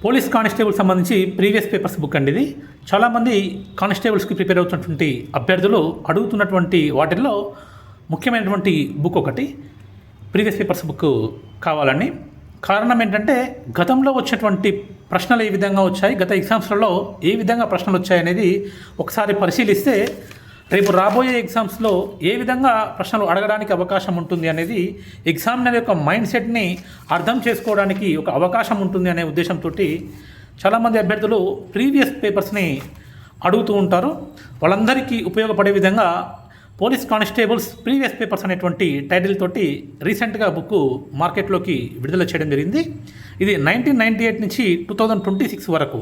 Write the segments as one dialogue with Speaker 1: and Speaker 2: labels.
Speaker 1: Police constable సంబంధించి previous papers book అండి ఇది. చాలామంది కానిస్టేబుల్స్కి ప్రిపేర్ అవుతున్నటువంటి అభ్యర్థులు అడుగుతున్నటువంటి వాటిల్లో ముఖ్యమైనటువంటి బుక్ ఒకటి ప్రీవియస్ పేపర్స్ బుక్ కావాలని. కారణం ఏంటంటే గతంలో వచ్చినటువంటి ప్రశ్నలు ఏ విధంగా వచ్చాయి, గత ఎగ్జామ్స్లలో ఏ విధంగా ప్రశ్నలు వచ్చాయనేది ఒకసారి పరిశీలిస్తే రేపు రాబోయే ఎగ్జామ్స్లో ఏ విధంగా ప్రశ్నలు అడగడానికి అవకాశం ఉంటుంది అనేది ఎగ్జామినర్ యొక్క మైండ్ సెట్ని అర్థం చేసుకోవడానికి ఒక అవకాశం ఉంటుంది అనే ఉద్దేశంతో చాలామంది అభ్యర్థులు ప్రీవియస్ పేపర్స్ని అడుగుతూ ఉంటారు. వాళ్ళందరికీ ఉపయోగపడే విధంగా పోలీస్ కానిస్టేబుల్స్ ప్రీవియస్ పేపర్స్ అనేటువంటి టైటిల్ తోటి రీసెంట్గా బుక్ మార్కెట్లోకి విడుదల చేయడం జరిగింది. ఇది 1998 నుంచి 2026 వరకు.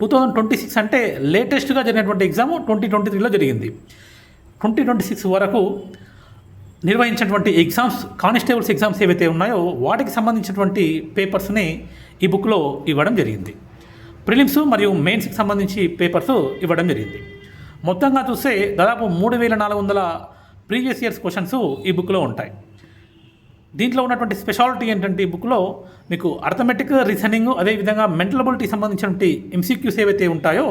Speaker 1: 2026 అంటే లేటెస్ట్గా జరిగినటువంటి ఎగ్జామ్ 2023లో జరిగింది. 2026 వరకు నిర్వహించినటువంటి ఎగ్జామ్స్, కానిస్టేబుల్స్ ఎగ్జామ్స్ ఏవైతే ఉన్నాయో వాటికి సంబంధించినటువంటి పేపర్స్ని ఈ బుక్లో ఇవ్వడం జరిగింది. ప్రిలిమ్స్ మరియు మెయిన్స్కి సంబంధించి పేపర్స్ ఇవ్వడం జరిగింది. మొత్తంగా చూస్తే దాదాపు 3400 ప్రీవియస్ ఇయర్స్ క్వశ్చన్స్ ఈ బుక్లో ఉంటాయి. దీంట్లో ఉన్నటువంటి స్పెషాలిటీ ఏంటంటే ఈ బుక్లో మీకు అర్థమెటిక్, రీజనింగ్, అదేవిధంగా మెంటల్ అబిలిటీ సంబంధించినటువంటి ఎంసీక్యూస్ ఏవైతే ఉంటాయో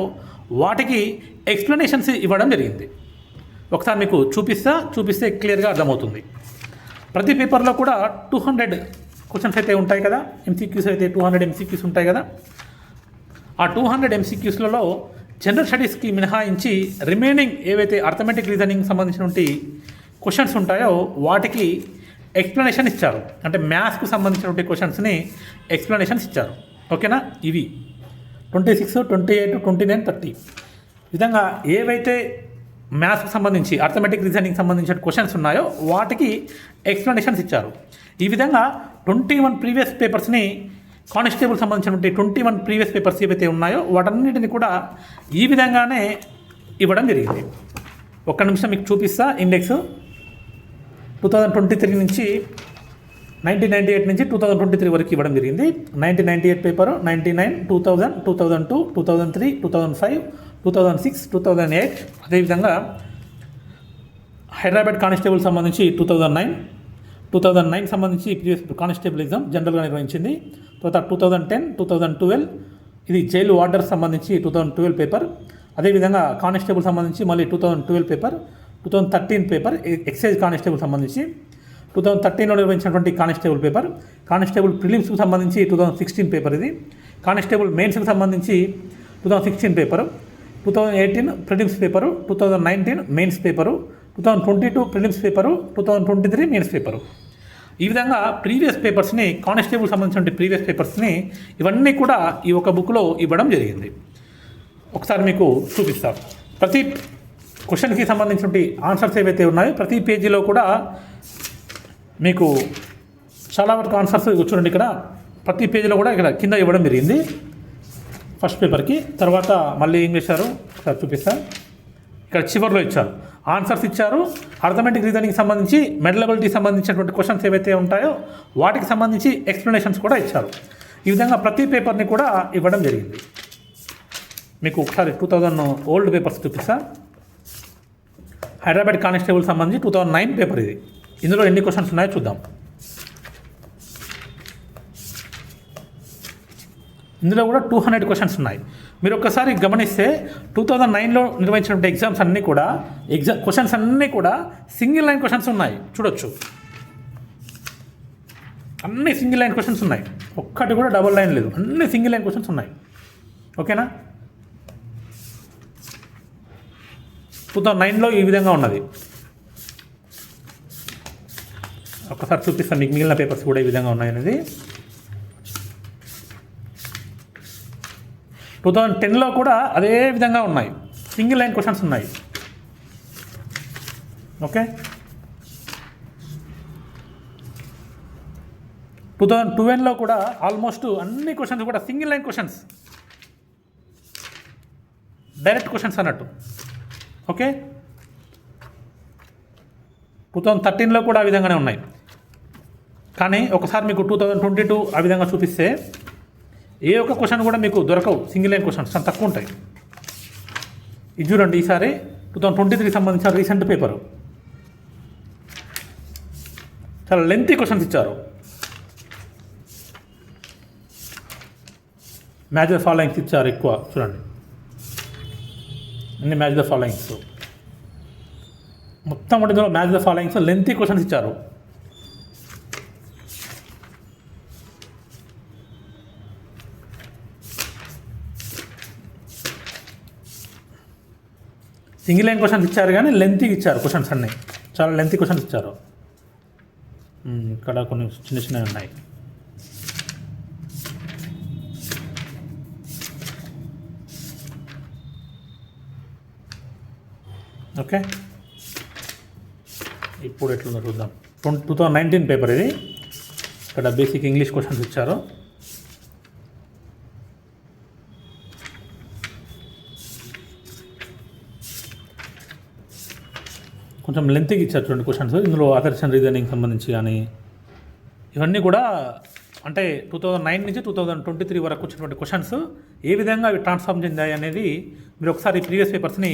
Speaker 1: వాటికి ఎక్స్ప్లెనేషన్స్ ఇవ్వడం జరిగింది. ఒకసారి మీకు చూపిస్తే క్లియర్గా అర్థమవుతుంది. ప్రతి పేపర్లో కూడా 200 క్వశ్చన్స్ అయితే ఉంటాయి కదా, ఎంసీక్యూస్ అయితే 200 ఎంసీక్యూస్ ఉంటాయి కదా. ఆ 200 ఎంసీక్యూస్లలో జనరల్ స్టడీస్కి మినహాయించి రిమైనింగ్ ఏవైతే అర్థమెటిక్, రీజనింగ్ సంబంధించినటువంటి క్వశ్చన్స్ ఉంటాయో వాటికి ఎక్స్ప్లెనేషన్ ఇచ్చారు. అంటే మ్యాథ్స్కు సంబంధించినటువంటి క్వశ్చన్స్ని ఎక్స్ప్లెనేషన్స్ ఇచ్చారు. ఓకేనా? ఇవి 26, 28, 29, 30 విధంగా ఏవైతే మ్యాథ్స్కి సంబంధించి అర్థమెటిక్, రీజనింగ్ సంబంధించిన క్వశ్చన్స్ ఉన్నాయో వాటికి ఎక్స్ప్లెనేషన్స్ ఇచ్చారు. ఈ విధంగా 21 ప్రీవియస్ పేపర్స్ని, కానిస్టేబుల్ సంబంధించినటువంటి 21 ప్రీవియస్ పేపర్స్ ఏవైతే ఉన్నాయో వాటన్నిటిని కూడా ఈ విధంగానే ఇవ్వడం జరిగింది. ఒక్క నిమిషం మీకు చూపిస్తా. ఇండెక్స్ 2023 నుంచి 1998 నుంచి 2023 వరకు ఇవ్వడం జరిగింది. 1998 పేపరు, 99, 2000, 2002, 2003, 2005, 2006, 2008. అదేవిధంగా హైదరాబాద్ కానిస్టేబుల్ సంబంధించి 2009 సంబంధించి ప్రీవియస్ కానిస్టేబుల్ ఎగ్జామ్ జనరల్గా నిర్వహించింది. తర్వాత 2010, 2012 ఇది జైలు వార్డర్ సంబంధించి 2012 పేపర్. అదేవిధంగా కానిస్టేబుల్ సంబంధించి మళ్ళీ 2012 పేపర్. 2013 పేపర్ ఎక్సైజ్ కానిస్టేబుల్ సంబంధించి 2013లో నిర్వహించినటువంటి కానిస్టేబుల్ పేపర్. కానిస్టేబుల్ ప్రిలిమ్స్కి సంబంధించి 2016 పేపర్ ఇది. కానిస్టేబుల్ మెయిన్స్కి సంబంధించి 2016 paper. 2018 prelims paper, 2019 mains paper, 2022 prelims paper, 2023 mains paper. ఈ విధంగా ప్రీవియస్ పేపర్స్ని, కానిస్టేబుల్ సంబంధించిన ప్రీవియస్ పేపర్స్ని ఇవన్నీ కూడా ఈ ఒక బుక్లో ఇవ్వడం జరిగింది. ఒకసారి మీకు చూపిస్తాను. ప్రతి క్వశ్చన్కి సంబంధించిన ఆన్సర్స్ ఏవైతే ఉన్నాయో ప్రతి పేజీలో కూడా మీకు చాలా వరకు ఆన్సర్స్ చూడండి. ఇక్కడ ప్రతి పేజీలో కూడా ఇక్కడ కింద ఇవ్వడం జరిగింది ఫస్ట్ పేపర్కి. తర్వాత మళ్ళీ ఏం చేశారు ఒకసారి చూపిస్తాను. ఇక్కడ చివరిలో ఇచ్చారు, ఆన్సర్స్ ఇచ్చారు. అర్థమెటిక్, రీజనింగ్కి సంబంధించి, మెంటల్ అబిలిటీకి సంబంధించినటువంటి క్వశ్చన్స్ ఏవైతే ఉంటాయో వాటికి సంబంధించి ఎక్స్ప్లెనేషన్స్ కూడా ఇచ్చారు. ఈ విధంగా ప్రతి పేపర్ని కూడా ఇవ్వడం జరిగింది. మీకు ఒకసారి 2000 ఓల్డ్ పేపర్స్ చూపిస్తాను. హైదరాబాద్ కానిస్టేబుల్ సంబంధించి 2009 పేపర్ ఇది. ఇందులో ఎన్ని క్వశ్చన్స్ ఉన్నాయో చూద్దాం. ఇందులో కూడా 200 క్వశ్చన్స్ ఉన్నాయి. మీరు ఒక్కసారి గమనిస్తే 2009లో నిర్వహించినటువంటి ఎగ్జామ్స్ అన్నీ కూడా క్వశ్చన్స్ అన్నీ కూడా సింగిల్ లైన్ క్వశ్చన్స్ ఉన్నాయి. చూడొచ్చు, అన్నీ సింగిల్ లైన్ క్వశ్చన్స్ ఉన్నాయి. ఒక్కటి కూడా డబుల్ లైన్ లేదు, అన్నీ సింగిల్ లైన్ క్వశ్చన్స్ ఉన్నాయి. ఓకేనా? 2009లో ఈ విధంగా ఉన్నది. ఒక్కసారి చూపిస్తాను మీకు మిగిలిన పేపర్స్ కూడా ఈ విధంగా ఉన్నాయనేది. 2010లో కూడా అదే విధంగా ఉన్నాయి, సింగిల్ లైన్ క్వశ్చన్స్ ఉన్నాయి. ఓకే, 2012లో కూడా ఆల్మోస్ట్ అన్ని క్వశ్చన్స్ కూడా single line questions, direct questions అన్నట్టు. ఓకే, 2013లో కూడా ఆ విధంగానే ఉన్నాయి. కానీ ఒకసారి మీకు 2022 ఆ విధంగా చూపిస్తే ఏ ఒక్క క్వశ్చన్ కూడా మీకు దొరకవు, సింగిల్ లైన్ క్వశ్చన్స్ చాలా తక్కువ ఉంటాయి. ఇది చూడండి, ఈసారి 2023 సంబంధించిన రీసెంట్ పేపరు చాలా లెంతీ క్వశ్చన్స్ ఇచ్చారు. మ్యాచ్ ద ఫాలోయింగ్స్ ఇచ్చారు ఎక్కువ. చూడండి అన్ని మ్యాచ్ ద ఫాలోయింగ్స్ మొత్తం ఒకటి. ఇందులో match the followings lengthy questions ఇచ్చారు. సింగిల్ లైన్ క్వశ్చన్స్ ఇచ్చారు కానీ లెంతీకి ఇచ్చారు క్వశ్చన్స్ అన్నీ. చాలా లెంతీ క్వశ్చన్స్ ఇచ్చారు. ఇక్కడ కొన్ని చిన్న చిన్నవి ఉన్నాయి. ఓకే, ఇప్పుడు ఎట్లుందో చూద్దాం. 2019 పేపర్ ఇది. ఇక్కడ బేసిక్ ఇంగ్లీష్ క్వశ్చన్స్ ఇచ్చారు. కొంచెం లెంత్కి ఇచ్చారు చూడండి క్వశ్చన్స్. ఇందులో అసర్షన్ రీజనింగ్ సంబంధించి కానీ ఇవన్నీ కూడా అంటే 2009 నుంచి 2023 వరకు వచ్చినటువంటి క్వశ్చన్స్ ఏ విధంగా అవి ట్రాన్స్ఫార్మ్ చెందాయి అనేది మీరు ఒకసారి ప్రీవియస్ పేపర్స్ని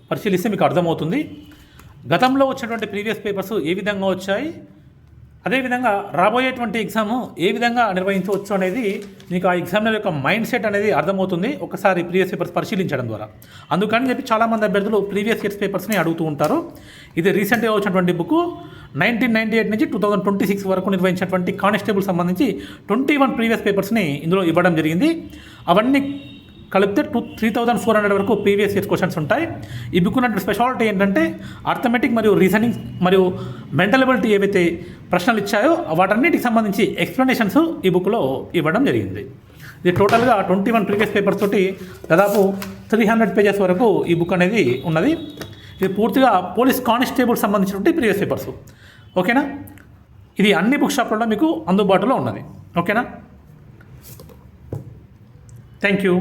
Speaker 1: పరిశీలిస్తే మీకు అర్థమవుతుంది. గతంలో వచ్చినటువంటి ప్రీవియస్ పేపర్స్ ఏ విధంగా వచ్చాయి, అదేవిధంగా రాబోయేటువంటి ఎగ్జామ్ ఏ విధంగా నిర్వహించవచ్చు అనేది మీకు ఆ ఎగ్జామినర్ యొక్క మైండ్ సెట్ అనేది అర్థమవుతుంది ఒకసారి ప్రీవియస్ పేపర్స్ పరిశీలించడం ద్వారా. అందుకని చెప్పి చాలామంది అభ్యర్థులు ప్రీవియస్ ఇయర్స్ పేపర్స్ని అడుగుతూ ఉంటారు. ఇది రీసెంట్గా వచ్చినటువంటి బుక్ 1998 నుంచి 2026 వరకు నిర్వహించినటువంటి కానిస్టేబుల్ సంబంధించి 21 ప్రీవియస్ పేపర్స్ని ఇందులో ఇవ్వడం జరిగింది. అవన్నీ కలిపితే 3400 వరకు ప్రీవియస్ ఇయర్స్ క్వశ్చన్స్ ఉంటాయి. ఈ బుక్ ఉన్నటువంటి స్పెషాలిటీ ఏంటంటే అర్థమెటిక్ మరియు రీజనింగ్ మరియు మెంటల్ ఎబిలిటీ ఏవైతే ప్రశ్నలు ఇచ్చాయో వాటన్నిటికి సంబంధించి ఎక్స్ప్లెనేషన్స్ ఈ బుక్లో ఇవ్వడం జరిగింది. ఇది టోటల్గా 21 ప్రీవియస్ పేపర్స్ తోటి దాదాపు 300 పేజెస్ వరకు ఈ బుక్ అనేది ఉన్నది. ఇది పూర్తిగా పోలీస్ కానిస్టేబుల్ సంబంధించినటువంటి ప్రీవియస్ పేపర్స్. ఓకేనా, ఇది అన్ని బుక్ షాప్లలో మీకు అందుబాటులో ఉన్నది. ఓకేనా, థ్యాంక్ యూ.